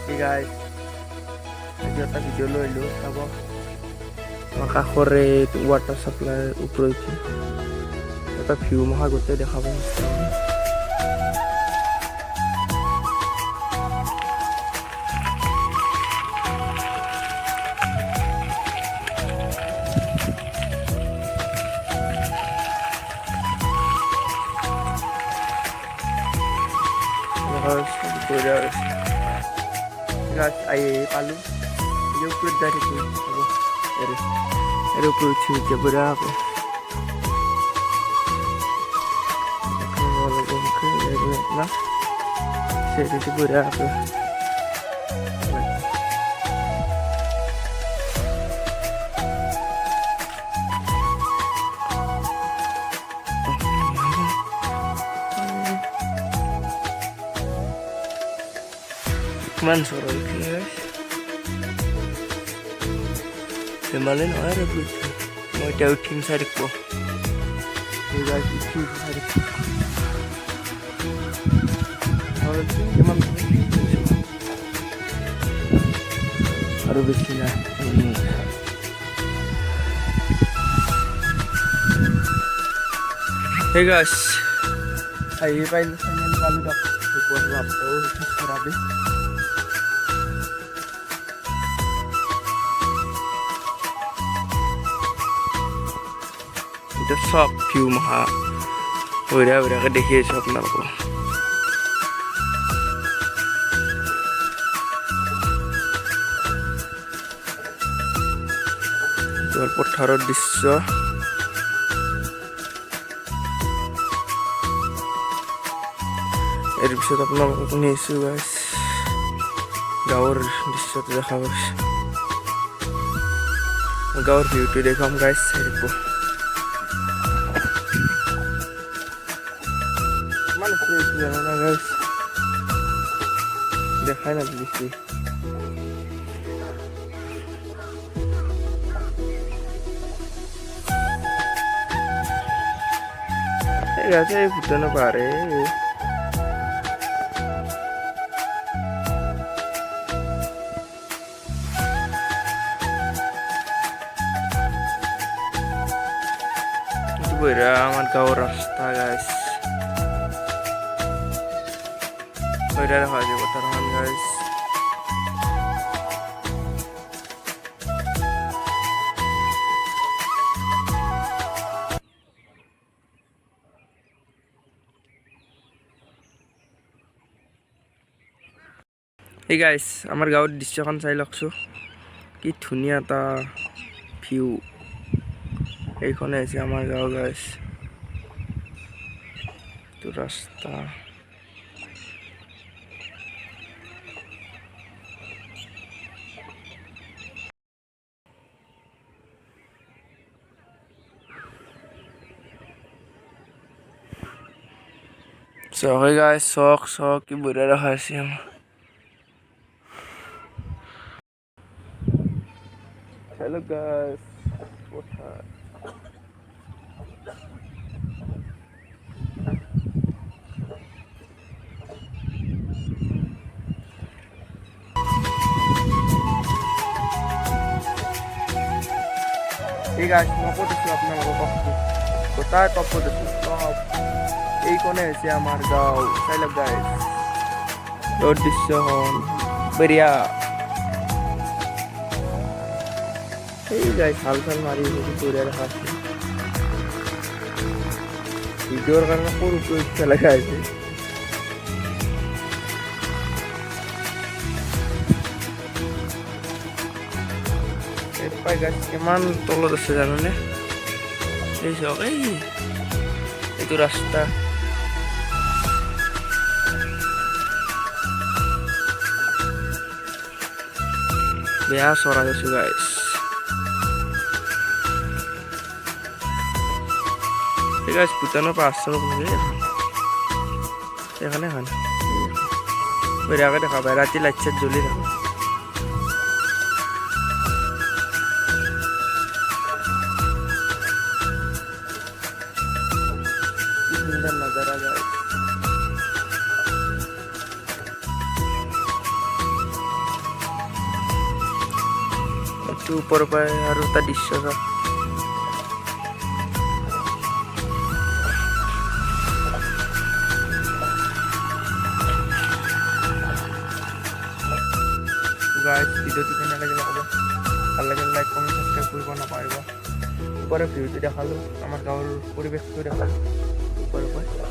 Hey guys, আজি এটা ভিডিঅ' লৈ আহিলোঁ চাব কাষৰে ৱাটাৰ ছাপ্লাই ওপৰত এটা ভিউ মহা গোটেই দেখাব guys, ay palu yung fruit dari itu ada fruit sih berapa kalau ke nah saya itu berapa man suara ini guys kemarin ada beli mau jauh tim sarik po guys tim sarik kalau tim cuman ada bisnya ini hey guys ayo paling sangat kalau dak buat lapo serabi itu sop view maha udah kedeknya sop narko jual potaro dissa এর পিছত আপোনালোকক নিছোঁ গাইছ গাঁৱৰ দৃশ্যটো দেখা পাইছে গাঁৱৰ ভিউটো দেখাম গাইছ হেৰিব guys deখাই না বেশি এই গাছে ফুটানো পারে itu beda আমার গাঁৱৰ রাস্তা guys udah ada aja kotoran guys hey guys আমার গাঁৱৰ দৃশ্যখন চাই লওকচোন কি ধুনীয়া এটা ভিউ এইখনে আছে আমাৰ গাঁও গাইছ তো ৰাস্তা So okay guys, sok ibu udah rahasia. Hello guys, what's up? Hey guys, mau foto siap nang kota top foto stop. এই কোণে আছে আমার গাঁও চাইলাম গাইস রোড দৃশ্যখন বঢ়িয়া এই গাইস হাল মাৰি বঢ়িয়া দেখা আছে ভিডিঅ'ৰ কাৰণে সৰু ইচ্ছা লগা আছে পাই গাইস কিমান তলত আছে জানোনে এই চাওক এইটো ৰাস্তা বেয়া চৰা গৈছো গাইছ এই গাইছ ভূটানৰ পৰা আসছে এখানে খান বঢ়িয়াকৈ দেখা পায় ৰাতি লাইট চাইট জ্বলি থাকে সুন্দৰ নজাৰা গাইছ তো ওপৰৰ পৰা আৰু এটা দৃশ্য চাওক গাইজ ভিডিঅ'টো কেনে লাগিলে ক'ব ভাল লাগিলে লাইক কমেণ্ট ছাবস্ক্ৰাইব কৰিব নাপাহৰিব ওপৰৰ ভিউটো দেখালোঁ আমাৰ গাঁৱৰ পৰিৱেশটো দেখালোঁ ওপৰৰ পৰা